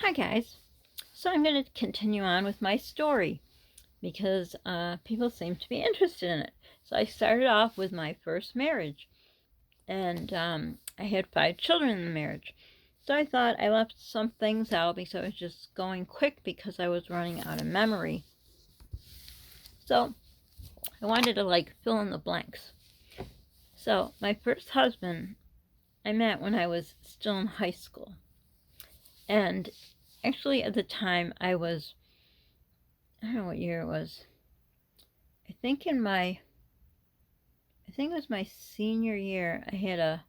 Hi guys. So I'm going to continue on with my story because people seem to be interested in it. So I started off with my first marriage, and I had 5 children in the marriage. So I thought I left some things out because I was just going quick because I was running out of memory. So I wanted to fill in the blanks. So my first husband I met when I was still in high school. And actually at the time I don't know what year it was. I think it was my senior year. I had a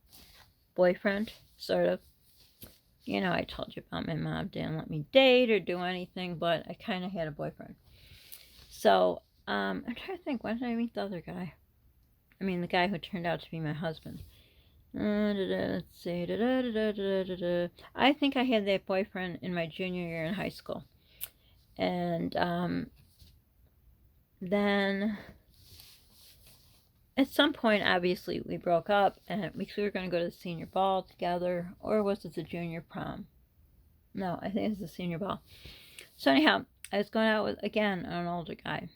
boyfriend, sort of. I told you about my mom didn't let me date or do anything, but I kind of had a boyfriend. So, I'm trying to think, when did I meet the other guy? I mean, the guy who turned out to be my husband. Let's see. I think I had that boyfriend in my junior year in high school. And, then at some point, obviously, we broke up, and we were going to go to the senior ball together, or was it the junior prom? No, I think it was the senior ball. So anyhow, I was going out with, again, an older guy.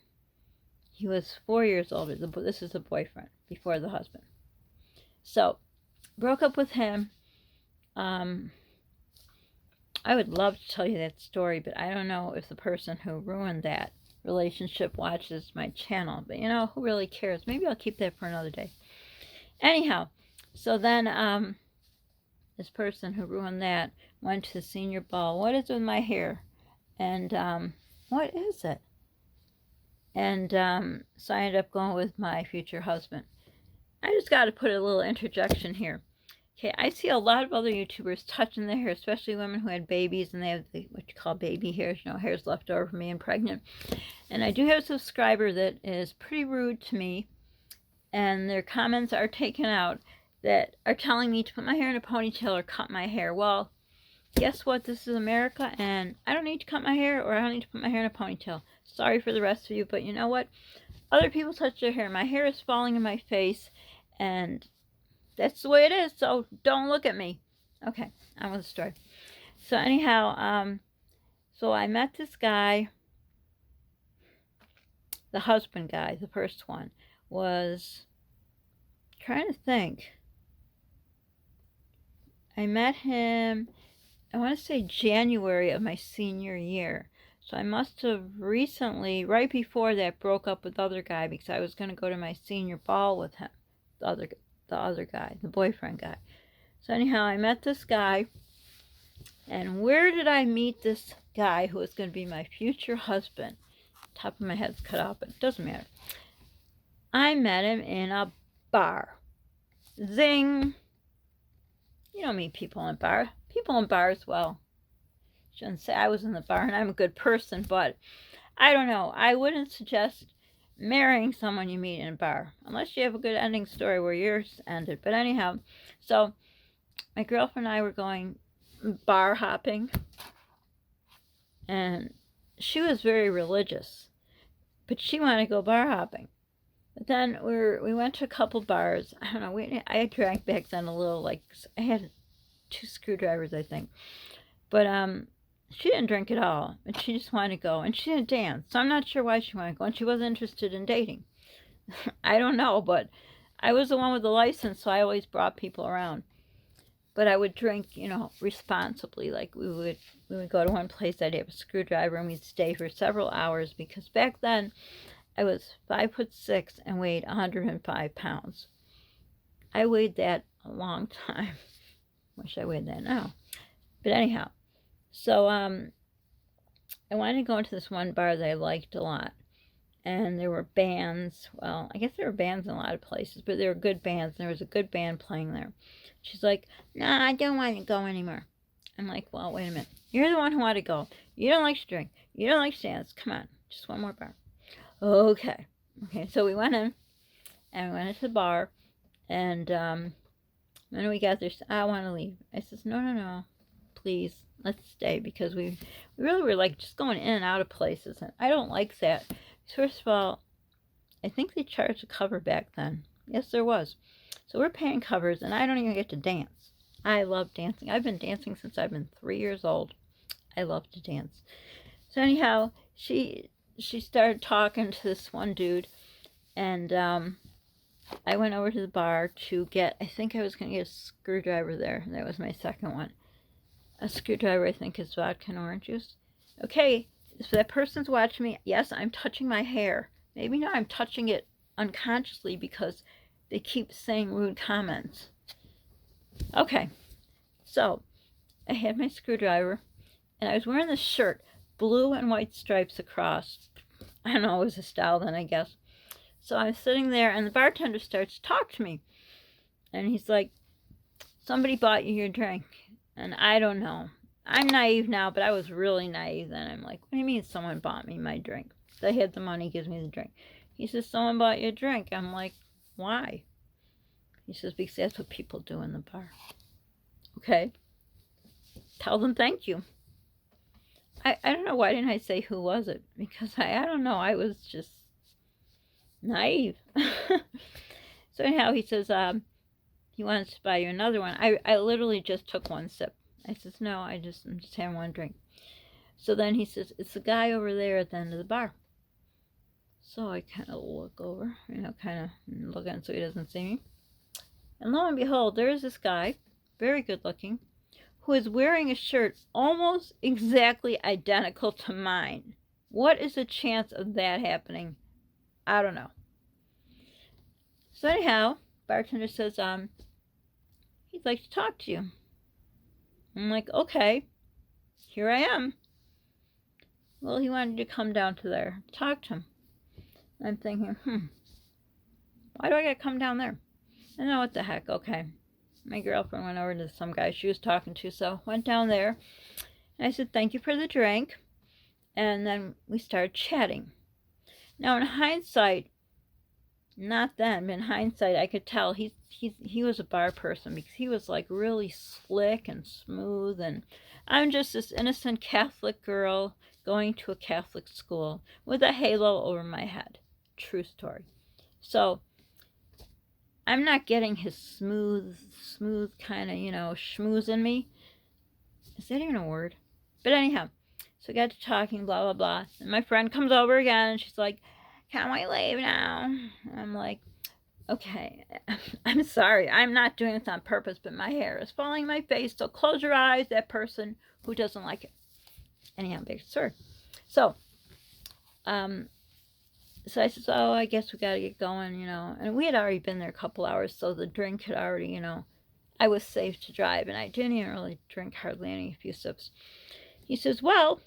He was 4 years older. This is the boyfriend, before the husband. So, broke up with him. I would love to tell you that story, but I don't know if the person who ruined that relationship watches my channel. But who really cares? Maybe I'll keep that for another day. Anyhow, so then this person who ruined that went to the senior ball. What is with my hair? And what is it? And so I ended up going with my future husband. I just got to put a little interjection here. Okay, I see a lot of other YouTubers touching their hair, especially women who had babies and they have what you call baby hairs, hairs left over from being pregnant. And I do have a subscriber that is pretty rude to me, and their comments are taken out that are telling me to put my hair in a ponytail or cut my hair. Well, guess what? This is America, and I don't need to cut my hair, or I don't need to put my hair in a ponytail. Sorry for the rest of you, but you know what? Other people touch their hair. My hair is falling in my face, and that's the way it is, so don't look at me. Okay, on with the story. So anyhow, so I met this guy, the husband guy, the first one, was trying to think. I met him, I want to say January of my senior year. So I must have recently, right before that, broke up with the other guy because I was going to go to my senior ball with him, the other guy, the boyfriend guy. So anyhow, I met this guy, and where did I meet this guy who was going to be my future husband? Top of my head's cut off, but it doesn't matter. I met him in a bar. Zing! You don't meet people in a bar. People in bars, well, shouldn't say I was in the bar and I'm a good person, but I don't know. I wouldn't suggest marrying someone you meet in a bar, unless you have a good ending story where yours ended. But anyhow, so my girlfriend and I were going bar hopping, and she was very religious, but she wanted to go bar hopping. But then we went to a couple bars. I don't know. I drank back then a little. I had 2 screwdrivers, I think. But she didn't drink at all, and she just wanted to go, and she didn't dance. So I'm not sure why she wanted to go, and she wasn't interested in dating. I don't know, but I was the one with the license, so I always brought people around. But I would drink, responsibly. Like we would go to one place, I'd have a screwdriver, and we'd stay for several hours, because back then I was 5'6" and weighed 105 pounds. I weighed that a long time. Wish I weighed that now. But anyhow, so I wanted to go into this one bar that I liked a lot. And there were bands. Well, I guess there were bands in a lot of places, but there were good bands. And there was a good band playing there. She's like, "Nah, I don't want to go anymore." I'm like, "Well, wait a minute. You're the one who wanted to go. You don't like to drink. You don't like to dance. Come on, just one more bar." Okay, so we went in, and we went into the bar, and when we got there, she said, "I want to leave." I says, No, please, let's stay, because we really were just going in and out of places, and I don't like that. First of all, I think they charged a cover back then. Yes, there was. So we're paying covers, and I don't even get to dance. I love dancing. I've been dancing since I've been 3 years old. I love to dance. So anyhow, she started talking to this one dude, and I went over to the bar to get, I think I was going to get a screwdriver there. That was my second one. A screwdriver, I think, is vodka and orange juice. Okay, so that person's watching me. Yes, I'm touching my hair. Maybe now I'm touching it unconsciously because they keep saying rude comments. Okay, so I had my screwdriver, and I was wearing this shirt, blue and white stripes across. I don't know, it was a style then, I guess. So I'm sitting there, and the bartender starts to talk to me. And he's like, somebody bought you your drink. And I don't know. I'm naive now, but I was really naive then. I'm like, what do you mean someone bought me my drink? They had the money, gives me the drink. He says, someone bought you a drink. I'm like, why? He says, because that's what people do in the bar. Okay. Tell them thank you. I don't know, why didn't I say who was it? Because I don't know. I was just naive. So anyhow, he says, he wants to buy you another one. I literally just took one sip. I says, no, I'm just having one drink. So then he says, it's the guy over there at the end of the bar. So I kind of look over, kind of looking so he doesn't see me. And lo and behold, there's this guy, very good looking, who is wearing a shirt almost exactly identical to mine. What is the chance of that happening? I don't know. So anyhow, bartender says, he'd like to talk to you. I'm like, okay, here I am. Well, he wanted to come down to there, talk to him. I'm thinking, why do I gotta come down there? I know, what the heck, okay. My girlfriend went over to some guy she was talking to, so went down there. And I said, thank you for the drink. And then we started chatting. Now, in hindsight, not then, but in hindsight, I could tell he was a bar person because he was like really slick and smooth, and I'm just this innocent Catholic girl going to a Catholic school with a halo over my head. True story. So I'm not getting his smooth kind of, schmooze in me. Is that even a word? But anyhow, so we got to talking, blah, blah, blah. And my friend comes over again, and she's like, can we leave now? I'm like, okay, I'm sorry. I'm not doing this on purpose, but my hair is falling in my face, so close your eyes, that person who doesn't like it. Anyhow, big story. So I said, oh, I guess we got to get going, And we had already been there a couple hours, so the drink had already, I was safe to drive, and I didn't even really drink hardly any, a few sips. He says, well,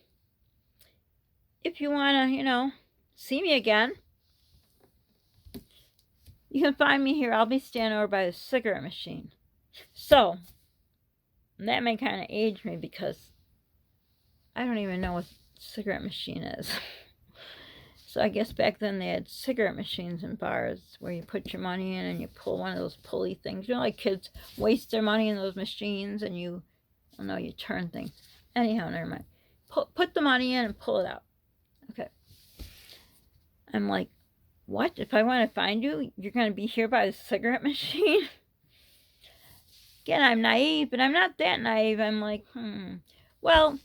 if you want to, see me again, you can find me here. I'll be standing over by the cigarette machine. So, that may kind of age me because I don't even know what a cigarette machine is. So I guess back then they had cigarette machines in bars where you put your money in and you pull one of those pulley things. Like kids waste their money in those machines and you turn things. Anyhow, never mind. Put the money in and pull it out. Okay. I'm like, what? If I want to find you, you're going to be here by the cigarette machine? Again, I'm naive, but I'm not that naive. I'm like, well,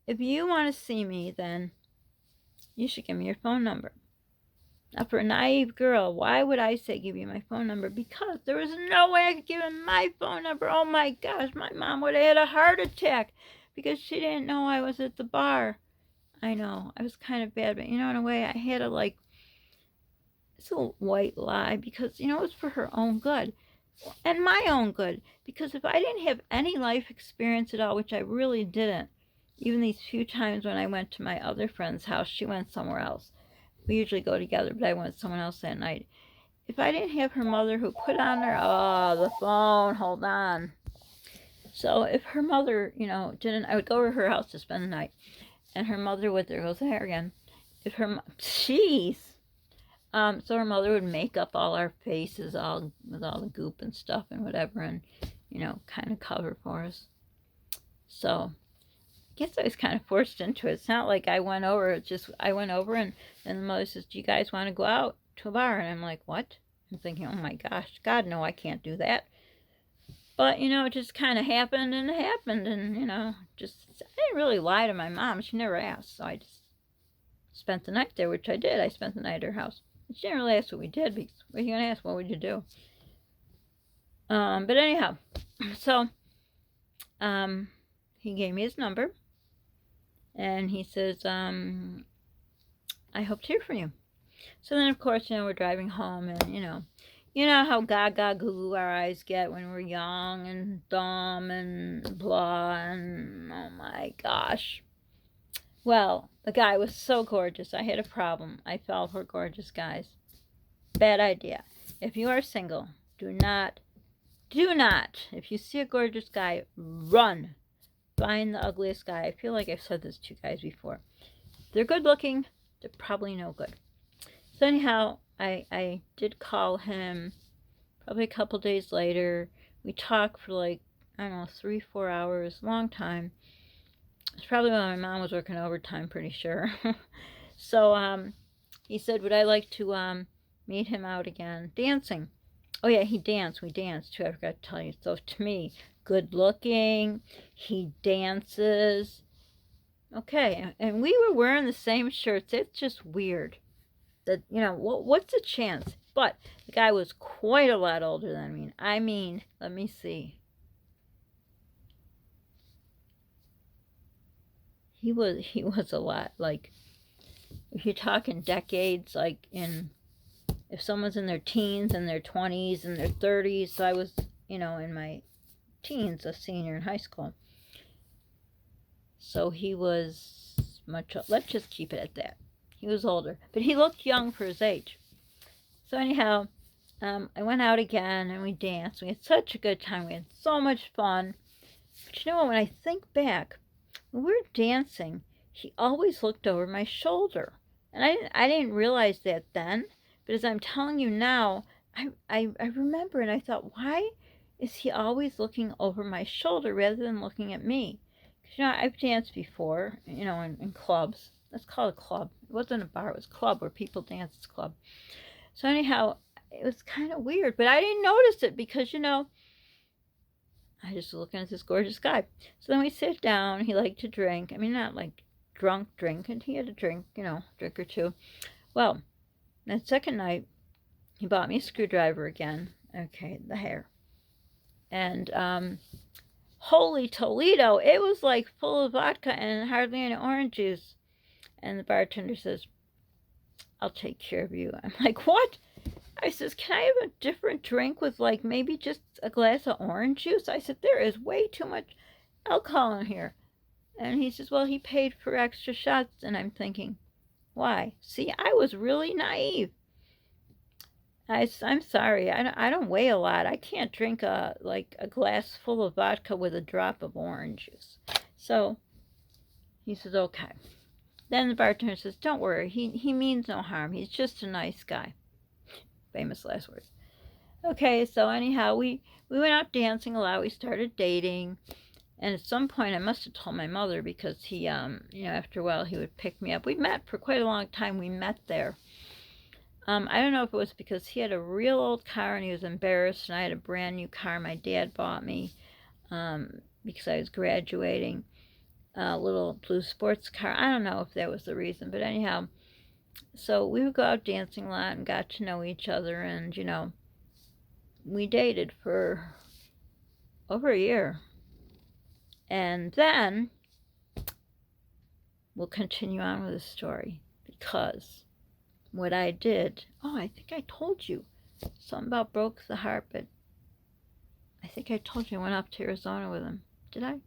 if you want to see me, then you should give me your phone number. Now, for a naive girl, why would I say give you my phone number? Because there was no way I could give him my phone number. Oh my gosh, my mom would have had a heart attack because she didn't know I was at the bar. I know, I was kind of bad, but in a way, I had to it's a white lie because, it was for her own good and my own good. Because if I didn't have any life experience at all, which I really didn't, even these few times when I went to my other friend's house, she went somewhere else. We usually go together, but I went with someone else that night. If I didn't have her mother who put on the phone, hold on. So if her mother, didn't, I would go to her house to spend the night. And her mother would, there goes the hair again. So her mother would make up all our faces, all with all the goop and stuff and whatever, and, kind of cover for us. So I guess I was kind of forced into it. It's not like I went over, and then the mother says, do you guys want to go out to a bar? And I'm like, what? I'm thinking, oh my gosh, God, no, I can't do that. But, it just kind of happened and it happened. And, just, I didn't really lie to my mom. She never asked. So I just spent the night there, which I did. I spent the night at her house. She didn't really ask what we did because what are you going to ask? What would you do? But anyhow, so he gave me his number. And he says, I hope to hear from you. So then, of course, we're driving home, and, you know how gaga goo our eyes get when we're young and dumb and blah, and oh my gosh. Well, the guy was so gorgeous. I had a problem. I fell for gorgeous guys. Bad idea. If you are single, do not, if you see a gorgeous guy, run. Find the ugliest guy. I feel like I've said this to you guys before. If they're good looking, they're probably no good. So anyhow, I did call him probably a couple days later. We talked for like, I don't know, 3-4 hours, long time. It's probably when my mom was working overtime, pretty sure. So he said, would I like to meet him out again dancing? Oh yeah, he danced. We danced too. I forgot to tell you. So to me, good looking. He dances. Okay, and we were wearing the same shirts. It's just weird. That, what's the chance? But the guy was quite a lot older than me. I mean, let me see. He was a lot. Like, if you're talking decades, like if someone's in their teens and their 20s and their 30s, so I was, in my teens, a senior in high school. So he was let's just keep it at that. He was older, but he looked young for his age. So anyhow, I went out again and we danced. We had such a good time. We had so much fun. But you know what? When I think back, when we were dancing, he always looked over my shoulder. And I didn't realize that then. But as I'm telling you now, I remember and I thought, why is he always looking over my shoulder rather than looking at me? Because, I've danced before, in clubs. Let's call it a club. It wasn't a bar, it was a club where people dance. It's a club. So anyhow, it was kind of weird, but I didn't notice it because, I just was looking at this gorgeous guy. So then we sit down. He liked to drink. I mean, not like drunk drink, and he had a drink, drink or two. Well, that second night, he bought me a screwdriver again. Okay, the hair. And, holy Toledo, it was like full of vodka and hardly any orange juice. And the bartender says, I'll take care of you. I'm like, what? I says, can I have a different drink with like maybe just a glass of orange juice? I said, there is way too much alcohol in here. And he says, well, he paid for extra shots. And I'm thinking, why? See, I was really naive. I'm sorry. I don't weigh a lot. I can't drink a glass full of vodka with a drop of orange juice. So he says, okay. Then the bartender says, don't worry. He means no harm. He's just a nice guy. Famous last words. Okay, so anyhow, we went out dancing a lot. We started dating. And at some point, I must have told my mother because he, after a while, he would pick me up. We met for quite a long time. We met there. I don't know if it was because he had a real old car and he was embarrassed, and I had a brand new car my dad bought me because I was graduating. A little blue sports car. I don't know if that was the reason, but anyhow, so we would go out dancing a lot and got to know each other, and, we dated for over a year. And then we'll continue on with the story because what I did, I think I told you something about broke the heart, but I think I told you I went up to Arizona with him. Did I?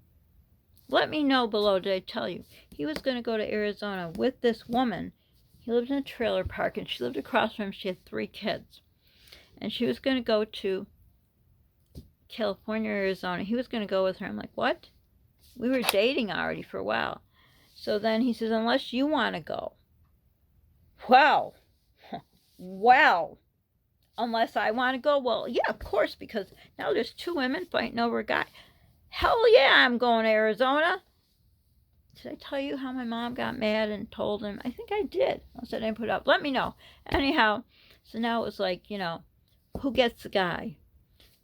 Let me know below, did I tell you? He was going to go to Arizona with this woman. He lived in a trailer park, and she lived across from him. She had 3 kids. And she was going to go to California, Arizona. He was going to go with her. I'm like, what? We were dating already for a while. So then he says, unless you want to go. Wow. Wow. Unless I want to go? Well, yeah, of course, because now there's 2 women fighting over a guy. Hell yeah, I'm going to Arizona. Did I tell you how my mom got mad and told him? I think I did. I said I didn't put it up. Let me know. Anyhow, so now it was like, who gets the guy?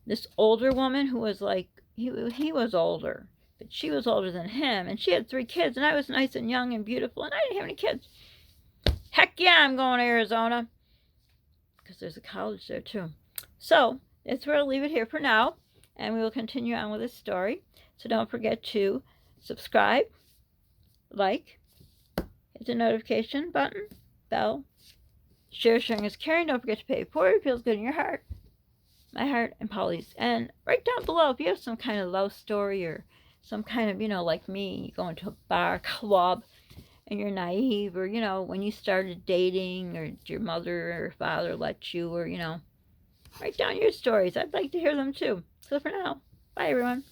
this older woman who was like, he was older, but she was older than him, and she had 3 kids, and I was nice and young and beautiful, and I didn't have any kids. Heck yeah, I'm going to Arizona, because there's a college there too. So that's where I'll leave it here for now, and we will continue on with this story. So don't forget to subscribe, like, hit the notification button, bell, share, sharing is caring. Don't forget to pay it forward. It feels good in your heart, my heart, and Polly's. And write down below if you have some kind of love story or some kind of, like me, you go into a bar, club, and you're naive, or, when you started dating, or your mother or father let you, or, write down your stories. I'd like to hear them too. So for now, bye everyone.